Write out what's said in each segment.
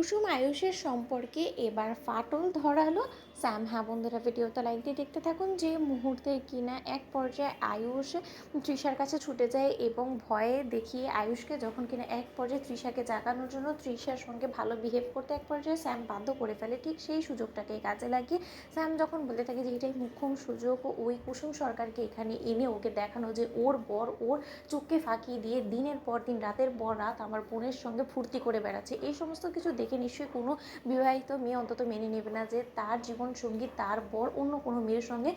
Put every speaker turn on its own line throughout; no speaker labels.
কুসুম আয়ুষের সম্পর্কে এবার ফাটল ধরালো স্যাম। হ্যাঁ বন্ধুরা, ভিডিওটা লাইক দিয়ে দেখতে থাকুন। যে মুহূর্তে কিনা এক পর্যায়ে আয়ুষ তৃষার কাছে ছুটে যায় এবং ভয়ে দেখিয়ে আয়ুষকে যখন কিনা এক পর্যায়ে তৃষাকে জাগানোর জন্য তৃষার সঙ্গে ভালো বিহেভ করতে এক পর্যায়ে স্যাম বাধ্য করে ফেলে, ঠিক সেই সুযোগটাকে কাজে লাগিয়ে স্যাম যখন বলতে থাকে যে এটাই মোক্ষম সুযোগ ওই কুসুম সরকারকে এখানে এনে ওকে দেখানো যে ওর বর ওর চোখকে ফাঁকি দিয়ে দিনের পর দিন রাতের পর রাত আমার বোনের সঙ্গে ফুর্তি করে বেড়াচ্ছে। এই সমস্ত কিছু দেখে নিশ্চয়ই কোনো বিবাহিত মেয়ে অন্তত মেনে নেবে না যে তার জীবনসঙ্গী তার বর অন্য কোনো মেয়ের সঙ্গে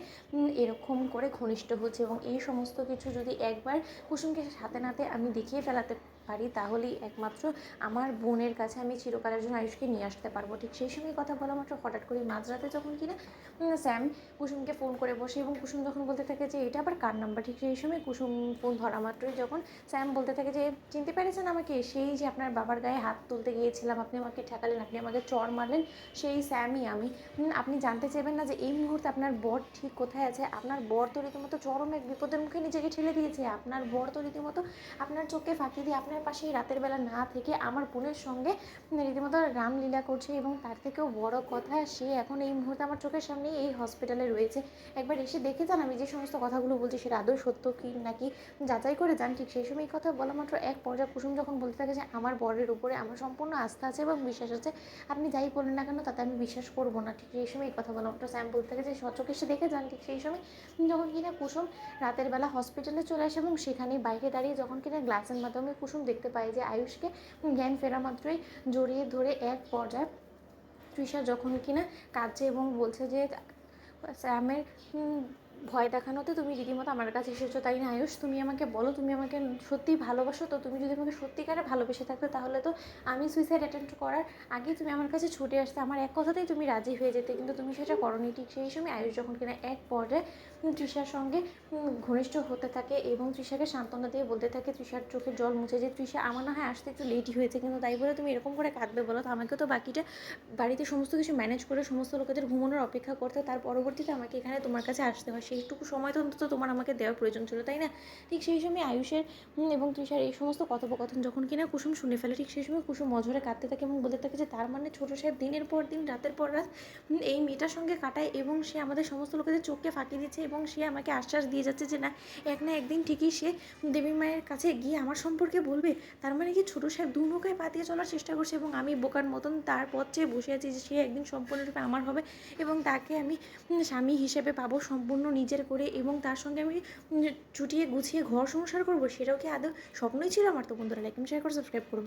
এরকম করে ঘনিষ্ঠ হচ্ছে। এবং এই সমস্ত কিছু যদি একবার কুসুমকে সাথে নাতে আমি দেখিয়ে ফেলাতে পারি তাহলেই একমাত্র আমার বোনের কাছে আমি চিরকালের জন্য আয়ুষকে নিয়ে আসতে পারবো। ঠিক সেই সময় কথা বলা মাত্র হঠাৎ করে মাঝরাতে যখন কিনা স্যাম কুসুমকে ফোন করে বসে এবং কুসুম যখন বলতে থাকে যে এটা আবার কার নাম্বার, ঠিক সেই সময় কুসুম ফোন ধরা মাত্রই যখন স্যাম বলতে থাকে যে চিনতে পেরেছেন আমাকে, সেই যে আপনার বাবার গায়ে হাত তুলতে গিয়েছিলাম, আপনি আমাকে ঠেকালেন, আপনি আমাকে চড় মারলেন, সেই স্যামই আমি। আপনি জানতে চাইবেন না যে এই মুহূর্তে আপনার বর ঠিক কোথায় আছে? আপনার বর তো রীতিমতো চরম এক বিপদের মুখে নিজেকে ঠেলে দিয়েছে। আপনার বর তো রীতিমতো আপনার চোখে ফাঁকি দিয়ে আপনার পাশেই রাতের বেলা না থেকে আমার বোনের সঙ্গে রীতিমতো রামলীলা করছে। এবং তার থেকেও বড় কথা, সে এখন এই মুহূর্তে আমার চোখের সামনেই এই হসপিটালে রয়েছে। একবার এসে দেখে যান আমি যে সমস্ত কথাগুলো বলছি সেটা আদৌ সত্য কি নাকি যাচাই করে যান। ঠিক সেই সময় কথা বলা মাত্র এক পর্যায়ে কুসুম যখন বলতে থাকে যে আমার বরের উপরে আমার সম্পূর্ণ আস্থা আছে এবং বিশ্বাস আছে, আপনি যাই বলেন না কেন তাতে আমি বিশ্বাস করবো না। ঠিক সেই সময় এই কথা বলা মাত্র স্যাম বলতে থাকে যে সচকে এসে দেখে যান। ঠিক সেই সময় যখন কিনা কুসুম রাতের বেলা হসপিটালে চলে আসে এবং সেখানে বাইরে দাঁড়িয়ে যখন কিনা গ্লাসের মাধ্যমে কুসুম দেখতে পায় যে আয়ুষকে জ্ঞান ফেরা মাত্রই জড়িয়ে ধরে এক পর্যায়ে তৃষা যখন কিনা কাঁদছে এবং বলছে যে স্যামের ভয় দেখানোতে তুমি রীতিমতো আমার কাছে এসেছো, তাই না আয়ুষ? তুমি আমাকে বলো, তুমি আমাকে সত্যিই ভালোবাসো তো? তুমি যদি আমাকে সত্যিকারে ভালোবেসে থাকতে তাহলে তো আমি সুইসাইড অ্যাটেম্প্ট করার আগেই তুমি আমার কাছে ছুটে আসতে, আমার এক কথাতেই তুমি রাজি হয়ে যেতে, কিন্তু তুমি সেটা করোনি। ঠিক সেই সময় আয়ুষ যখন কিনা এক পর্যায়ে তৃষার সঙ্গে ঘনিষ্ঠ হতে থাকে এবং তৃষাকে সান্ত্বনা দিয়ে বলতে থাকে, তৃষার চোখের জল মুছে, যে তৃষা আমার না হয় আসতে একটু লেটই হয়েছে, কিন্তু তাই বলে তুমি এরকম করে কাঁদবে বলো তো? আমাকে তো বাকিটা বাড়িতে সমস্ত কিছু ম্যানেজ করে সমস্ত লোকেদের ঘুমানোর অপেক্ষা করতে, তার পরবর্তীতে আমাকে এখানে তোমার কাছে আসতে হয়, সেইটুকু সময় তো অন্তত তোমার আমাকে দেওয়ার প্রয়োজন ছিল, তাই না? ঠিক সেই সময় আয়ুষের এবং তৃষার এই সমস্ত কথোপকথন যখন কিনা কুসুম শুনে ফেলে, ঠিক সেই সময় কুসুম অঝরে কাঁদতে থাকে এবং বলতে থাকে যে তার মানে ছোটো সাহেব দিনের পর দিন রাতের পর রাত এই মেয়েটার সঙ্গে কাটায় এবং সে আমাদের সমস্ত লোকেদের চোখকে ফাঁকি দিচ্ছে এবং সে আমাকে আশ্বাস দিয়ে যাচ্ছে যে না, এক না একদিন ঠিকই সে দেবী মায়ের কাছে গিয়ে আমার সম্পর্কে বলবে। তার মানে কি ছোটো সাহেব দু নৌকায় পা দিয়ে চলার চেষ্টা করছে এবং আমি বোকার মতন তার পথ চেয়ে বসে আছি যে সে একদিন সম্পূর্ণরূপে আমার হবে এবং তাকে আমি স্বামী হিসেবে পাবো সম্পূর্ণ নিজের করে এবং তার সঙ্গে আমি চুটিয়ে গুছিয়ে ঘর সংসার করবো। সেটাও কি আদৌ স্বপ্নই ছিল আমার? তো বন্ধুরা লাইক শেয়ার করে সাবস্ক্রাইব করুন।